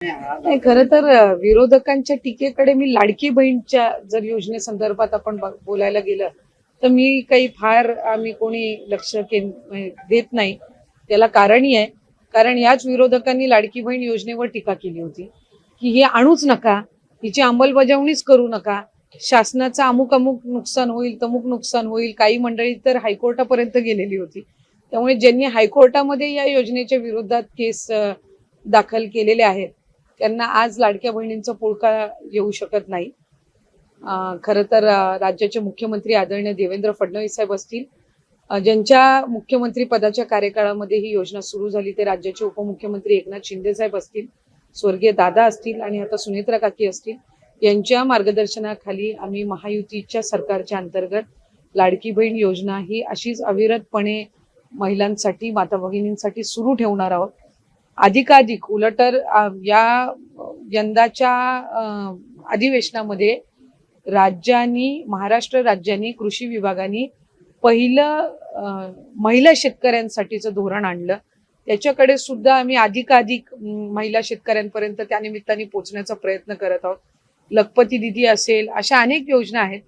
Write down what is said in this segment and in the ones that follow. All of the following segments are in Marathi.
नाही, खरं तर विरोधकांच्या टीकेकडे मी लाडकी बहीणच्या जर योजनेसंदर्भात आपण बोलायला गेलं तर मी काही फार आम्ही कोणी लक्ष देत नाही. त्याला कारणही आहे. कारण याच विरोधकांनी लाडकी बहीण योजनेवर टीका केली होती की हे आणूच नका, हिची अंमलबजावणीच करू नका, शासनाचं अमुक अमुक नुकसान होईल, तमुक नुकसान होईल. काही मंडळी तर हायकोर्टापर्यंत गेलेली होती. त्यामुळे ज्यांनी हायकोर्टामध्ये या योजनेच्या विरोधात केस दाखल केलेले आहेत त्यांना आज लाडक्या बहिणींचा पुळका येऊ शकत नाही. खरं तर राज्याचे मुख्यमंत्री आदरणीय देवेंद्र फडणवीस साहेब असतील, ज्यांच्या मुख्यमंत्री पदाच्या कार्यकाळामध्ये ही योजना सुरू झाली, ते राज्याचे उपमुख्यमंत्री एकनाथ शिंदे साहेब असतील, स्वर्गीय दादा असतील आणि आता सुनेत्रा काकी असतील, यांच्या मार्गदर्शनाखाली आम्ही महायुतीच्या सरकारच्या अंतर्गत लाडकी बहीण योजना ही अशीच अविरतपणे महिलांसाठी, माता भगिनींसाठी सुरू ठेवणार आहोत. अधिकाधिक उलटर या यंदाच्या अधिवेशनामध्ये महाराष्ट्र राज्याने कृषी विभागाने पहिलं महिला शेतकऱ्यांसाठीचं धोरण आणलं. त्याच्याकडे सुद्धा आम्ही अधिकाधिक महिला शेतकऱ्यांपर्यंत त्या निमित्ताने पोहोचण्याचा प्रयत्न करत आहोत. लखपती दिदी असेल, अशा अनेक योजना आहेत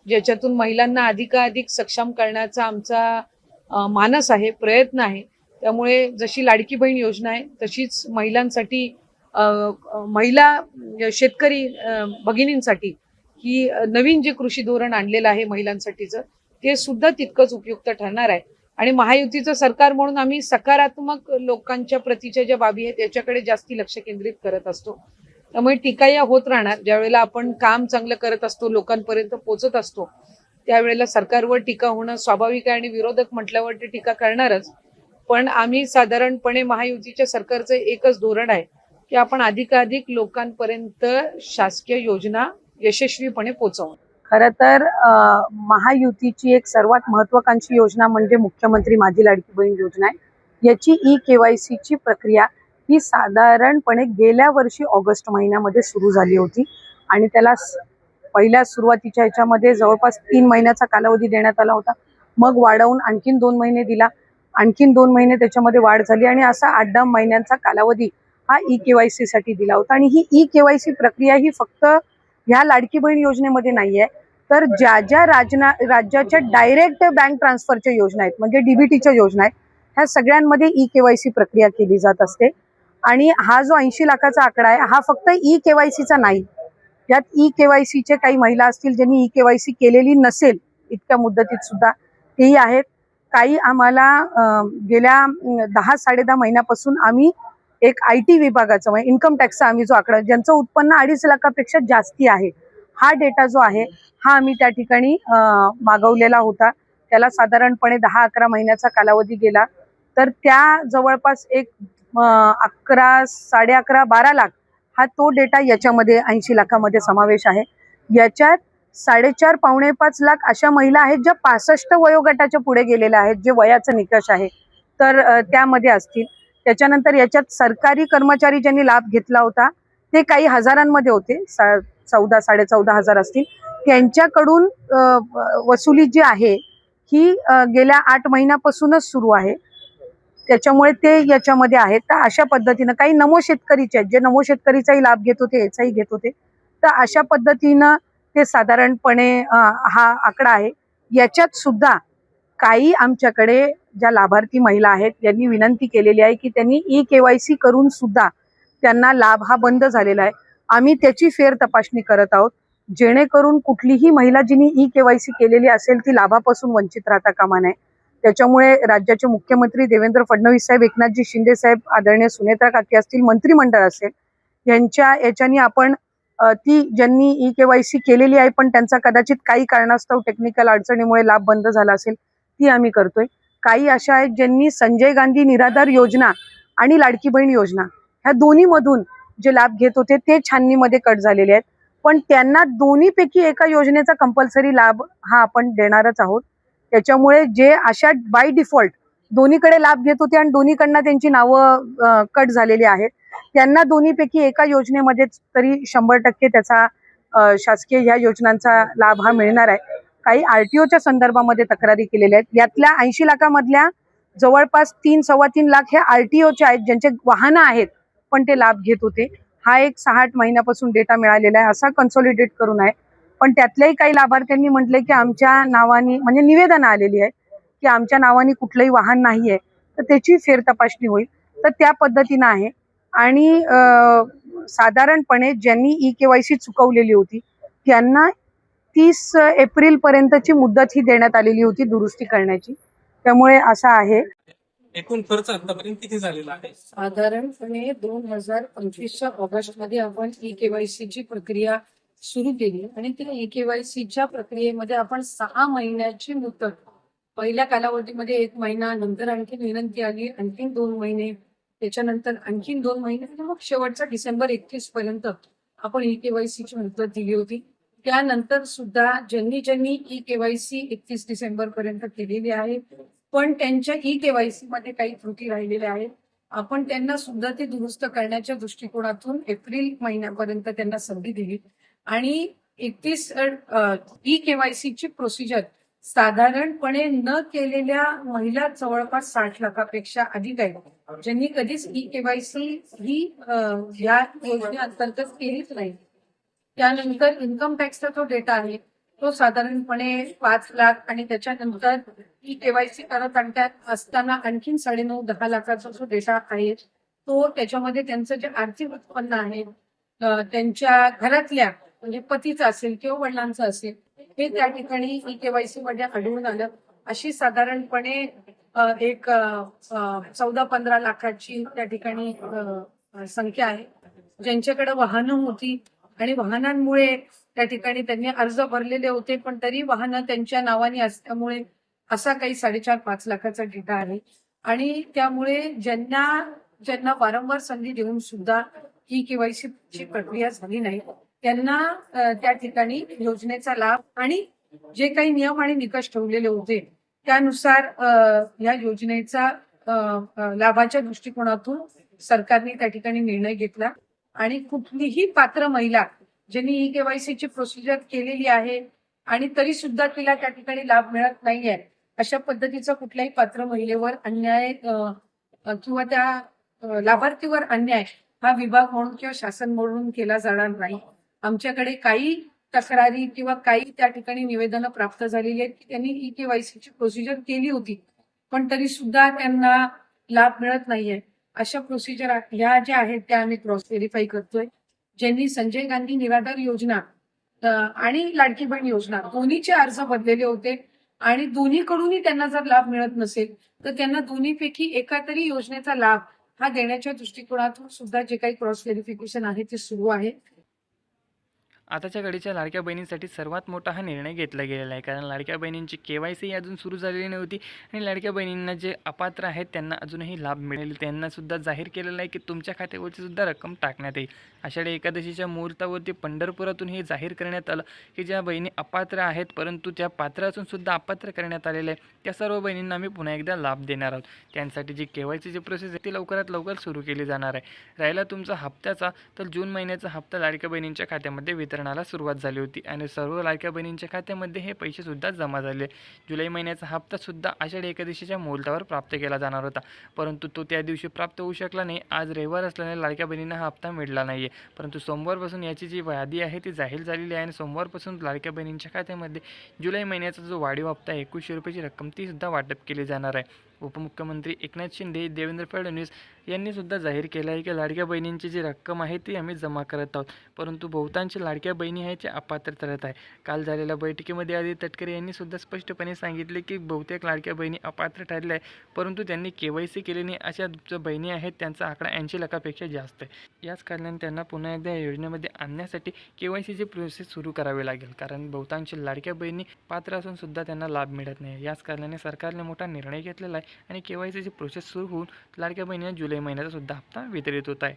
ज्याच्यातून महिलांना अधिकाधिक सक्षम करण्याचा आमचा मानस आहे, प्रयत्न आहे. त्यामुळे जशी लाडकी बहीण योजना आहे तशीच महिलांसाठी, महिला शेतकरी भगिनींसाठी ही नवीन जे कृषी धोरण आणलेलं आहे महिलांसाठीचं, ते सुद्धा तितकंच उपयुक्त ठरणार आहे. आणि महायुतीचं सरकार म्हणून आम्ही सकारात्मक लोकांच्या प्रतीच्या ज्या बाबी आहेत त्याच्याकडे जास्ती लक्ष केंद्रित करत असतो. त्यामुळे टीका या होत राहणार. ज्यावेळेला आपण काम चांगलं करत असतो, लोकांपर्यंत पोहोचत असतो, त्यावेळेला सरकारवर टीका होणं स्वाभाविक आहे आणि विरोधक म्हटल्यावर ते टीका करणारच. पण आम्ही साधारणपणे महायुतीच्या सरकारचं एकच धोरण आहे की आपण अधिकाधिक लोकांपर्यंत शासकीय योजना यशस्वीपणे पोहोचवू. खरं तर महायुतीची एक सर्वात महत्वाकांक्षी योजना म्हणजे मुख्यमंत्री माझी लाडकी बहीण योजना आहे. याची KYC ची प्रक्रिया ही साधारणपणे गेल्या वर्षी ऑगस्ट महिन्यामध्ये सुरू झाली होती आणि त्याला पहिल्या सुरुवातीच्या ह्याच्यामध्ये जवळपास 3 महिन्याचा कालावधी देण्यात आला होता. मग वाढवून आणखीन 2 महिने दिला, आणखीन 2 महिने त्याच्यामध्ये वाढ झाली आणि असा 8-10 महिन्यांचा कालावधी हा KYC साठी दिला होता. आणि ही KYC प्रक्रिया ही फक्त ह्या लाडकी बहीण योजनेमध्ये नाहीये, तर ज्या ज्या राज्याच्या डायरेक्ट बँक ट्रान्सफरच्या योजना आहेत, म्हणजे DBTच्या योजना आहेत, ह्या सगळ्यांमध्ये KYC प्रक्रिया केली जात असते. आणि हा जो 80 लाखाचा आकडा आहे हा फक्त KYCचा नाही. यात KYCचे काही महिला असतील ज्यांनी KYC केलेली नसेल इतक्या मुदतीत सुद्धा, तेही आहेत. काही आम्हाला गेल्या 10-10.5 महिन्यापासून आम्ही एक IT विभागाचं म्हणजे इन्कम टॅक्सचा आम्ही जो आकडा, ज्यांचं उत्पन्न 2.5 लाखापेक्षा जास्ती आहे, हा डेटा जो आहे हा आम्ही त्या ठिकाणी मागवलेला होता. त्याला साधारणपणे 10-11 महिन्याचा कालावधी गेला. तर त्या जवळपास एक 11-11.5-12 लाख हा तो डेटा याच्यामध्ये 80 लाखामध्ये समावेश आहे. याच्यात 4.5-5 लाख अशा महिला आहेत ज्या 65 वयोगटाच्या पुढे गेलेल्या आहेत, जे वयाचा निकष आहे, तर त्यामध्ये असतील. त्याच्यानंतर याच्यात सरकारी कर्मचारी ज्यांनी लाभ घेतला होता ते काही हजारांमध्ये होते, 14-14.5 हजार असतील. त्यांच्याकडून वसुली जी आहे ही गेल्या 8 महिन्यापासूनच सुरू आहे. त्याच्यामुळे ते याच्यामध्ये आहेत. तर अशा पद्धतीनं काही नमो शेतकरीचे आहेत जे नमो शेतकरीचाही लाभ घेत होते, याचाही घेत होते. तर अशा पद्धतीनं ते साधारणपणे हा आकडा आहे. याच्यात सुद्धा काही आमच्याकडे ज्या लाभार्थी महिला आहेत त्यांनी विनंती केलेली आहे की त्यांनी KYC करून सुद्धा त्यांना लाभ हा बंद झालेला आहे. आम्ही त्याची फेर तपासणी करत आहोत, जेणेकरून कुठलीही महिला जिनी KYC केलेली असेल ती लाभापासून वंचित राहता कामा नये. त्याच्यामुळे राज्याचे मुख्यमंत्री देवेंद्र फडणवीस साहेब, एकनाथजी शिंदे साहेब, आदरणीय सुनेत्रा काकी असतील, मंत्रिमंडळ असेल, याच्यानी आपण ती ज्यांनी KYC केलेली आहे पण त्यांचा कदाचित काही कारणास्तव टेक्निकल अडचणीमुळे लाभ बंद झाला असेल, ती आम्ही करतोय. काही अशा आहेत ज्यांनी संजय गांधी निराधार योजना आणि लाडकी बहीण योजना ह्या दोन्ही मधून जे लाभ घेत होते ते छाननीमध्ये कट झालेले आहेत. पण त्यांना दोन्हीपैकी एका योजनेचा कंपल्सरी लाभ हा आपण देणारच आहोत. त्याच्यामुळे जे अशा बाय डिफॉल्ट दोन्हीकडे लाभ घेत होते आणि दोन्हीकडनं त्यांची नावं कट झालेली आहेत, त्यांना दोन्हीपैकी एका योजनेमध्येच तरी 100% त्याचा शासकीय ह्या योजनांचा लाभ हा मिळणार आहे. काही RTOच्या संदर्भामध्ये तक्रारी केलेल्या आहेत. यातल्या 80 लाखामधल्या जवळपास 3-3.25 लाख हे RTOचे आहेत ज्यांचे वाहनं आहेत पण ते लाभ घेत होते. हा एक 6-8 महिन्यापासून डेटा मिळालेला आहे, असा कन्सॉलिडेट करून आहे. पण त्यातल्याही काही लाभार्थ्यांनी म्हटले की आमच्या नावाने म्हणजे निवेदन आलेली आहे की आमच्या नावाने कुठलंही वाहन नाहीये, तर त्याची फेरतपासणी होईल. तर त्या पद्धतीनं आहे. आणि साधारणपणे ज्यांनी ई-केवायसी चुकवलेली होती त्यांना 30 एप्रिल पर्यंतची मुदत ही देण्यात आलेली होती दुरुस्ती करण्याची. त्यामुळे असं आहे. एकूण खर्च आतापर्यंत किती झालेला आहे? साधारणपणे 2025च्या ऑगस्टमध्ये आपण ई-केवायसी ची प्रक्रिया सुरू केली आणि त्या ई-केवायसीच्या प्रक्रियेमध्ये आपण 6 महिन्याची मुदत, पहिल्या कालावधीमध्ये 1 महिना, नंतर आणखी विनंती आली, आणखीन 2 महिने, त्याच्यानंतर आणखीन 2 महिने आणि मग शेवटचा डिसेंबर 31 पर्यंत आपण ई-केवायसी ची मुदत दिली होती. त्यानंतर सुद्धा ज्यांनी ई-केवायसी 31 डिसेंबर पर्यंत केलेली आहे, पण त्यांच्या ई-केवायसी मध्ये काही त्रुटी राहिलेल्या आहेत, आपण त्यांना सुद्धा ते दुरुस्त करण्याच्या दृष्टिकोनातून एप्रिल महिन्यापर्यंत त्यांना संधी दिली आणि 31 ई-केवायसी ची प्रोसिजर साधारणपणे न केलेल्या महिला जवळपास 60 लाखापेक्षा अधिक आहेत, ज्यांनी कधीच ई-केवायसी ही या योजनेअंतर्गत केलीच नाही. त्यानंतर इन्कम टॅक्सचा जो डेटा आहे तो साधारणपणे 5 लाख आणि त्याच्यानंतर ई-केवायसी करत असताना आणखीन 9.5-10 लाखाचा जो डेटा आहे तो त्याच्यामध्ये त्यांचं जे आर्थिक उत्पन्न आहे त्यांच्या घरातल्या म्हणजे पतीचं असेल किंवा वडिलांचं असेल हे त्या ठिकाणी ई-केवायसी मध्ये आढळून आलं. अशी साधारणपणे एक 14-15 लाखाची त्या ठिकाणी संख्या आहे ज्यांच्याकडे वाहनं होती आणि वाहनांमुळे त्या ठिकाणी त्यांनी अर्ज भरलेले होते, पण तरी वाहनं त्यांच्या नावाने असल्यामुळे असा काही 4.5-5 लाखाचा डेटा आहे. आणि त्यामुळे ज्यांना वारंवार संधी देऊन सुद्धा ई-केवायसी ची प्रक्रिया झाली नाही त्यांना त्या ठिकाणी योजनेचा लाभ आणि जे काही नियम आणि निकष ठेवलेले होते त्यानुसार या योजनेचा लाभाच्या दृष्टिकोनातून सरकारने त्या ठिकाणी निर्णय घेतला आणि कुठलीही पात्र महिला ज्यांनी ई-केवायसी ची प्रोसिजर केलेली आहे आणि तरी सुद्धा तिला त्या ठिकाणी लाभ मिळत नाहीये, अशा पद्धतीचा कुठल्याही पात्र महिलेवर अन्याय किंवा त्या लाभार्थीवर अन्याय हा विभाग म्हणून किंवा शासन म्हणून केला जाणार नाही. आमच्याकडे काही तक्रारी किंवा काही त्या ठिकाणी निवेदनं प्राप्त झालेली आहेत की त्यांनी ई-केवायसी ची प्रोसिजर केली होती पण तरी सुद्धा त्यांना लाभ मिळत नाहीये. अशा प्रोसिजर ह्या ज्या आहेत त्या आम्ही क्रॉस व्हेरीफाय करतोय. ज्यांनी संजय गांधी निराधार योजना आणि लाडकी बहीण योजना दोन्हीचे अर्ज भरलेले होते आणि दोन्हीकडूनही त्यांना जर लाभ मिळत नसेल तर त्यांना दोन्हीपैकी एका तरी योजनेचा लाभ हा देण्याच्या दृष्टिकोनातून सुद्धा जे काही क्रॉस व्हेरिफिकेशन आहे ते सुरू आहे. आताच्या घडीच्या लाडक्या बहिणींसाठी सर्वात मोठा हा निर्णय घेतला गेलेला आहे, कारण लाडक्या बहिणींची केवायसी अजून सुरू झालेली नव्हती आणि लाडक्या बहिणींना जे अपात्र आहेत त्यांना अजूनही लाभ मिळेल. त्यांना सुद्धा जाहीर केलेलं आहे की तुमच्या खात्यावरची सुद्धा रक्कम टाकण्यात येईल. आषाढी एकादशीच्या मुहूर्तावरती पंढरपुरातून हे जाहीर करण्यात आलं की ज्या बहिणी अपात्र आहेत परंतु त्या पात्र असून सुद्धा अपात्र करण्यात आलेले आहे त्या सर्व बहिणींना आम्ही पुन्हा एकदा लाभ देणार आहोत. त्यांसाठी जी केवायसीची प्रोसेस आहे ती लवकरात लवकर सुरू केली जाणार आहे. राहिला तुमचा हप्त्याचा, तर जून महिन्याचा हप्ता लाडक्या बहिणींच्या खात्यामध्ये वितरणाला सुरुवात झाली होती आणि सर्व लाडक्या बहिणींच्या खात्यामध्ये हे पैसे सुद्धा जमा झाले. जुलै महिन्याचा हप्ता सुद्धा आषाढी एकादशीच्या मुहूर्तावर प्राप्त केला जाणार होता, परंतु तो त्या दिवशी प्राप्त होऊ शकला नाही. आज रविवार असल्याने लाडक्या बहिणींना हा हप्ता मिळाला नाहीये, परंतु सोमवारपासून याची जी यादी आहे ती जाहीर झालेली आहे आणि सोमवारपासून लाडक्या बहिणींच्या खात्यामध्ये जुलै महिन्याचा जो वाढीव हप्ता 2100 रुपयाची रक्कम ती सुद्धा वाटप केली जाणार आहे. उपमुख्यमंत्री एकनाथ शिंदे, देवेंद्र फडणवीस यांनी सुद्धा जाहीर केलं आहे की लाडक्या बहिणींची जी रक्कम आहे ती आम्ही जमा करत आहोत, परंतु बहुतांश लाडक्या बहिणी आहेत ज्या अपात्र ठरत आहे. काल झालेल्या बैठकीमध्ये आदित्य तटकरे यांनी सुद्धा स्पष्टपणे सांगितले की बहुतेक लाडक्या बहिणी अपात्र ठरल्या आहे, परंतु त्यांनी केवायसी केली नाही अशा ज्या बहिणी आहेत त्यांचा आकडा 80 लाखापेक्षा जास्त आहे. याच कारणाने त्यांना पुन्हा एकदा या योजनेमध्ये आणण्यासाठी केवायसीची प्रोसेस सुरू करावी लागेल, कारण बहुतांश लाडक्या बहिणी पात्र असून सुद्धा त्यांना लाभ मिळत नाही. याच कारणाने सरकारने मोठा निर्णय घेतलेला आहे आणि केवायसीची प्रोसेस सुरू होऊन लाडक्या बहिणींना जुलै महिन्याचा सुद्धा हप्ता वितरित होत आहे.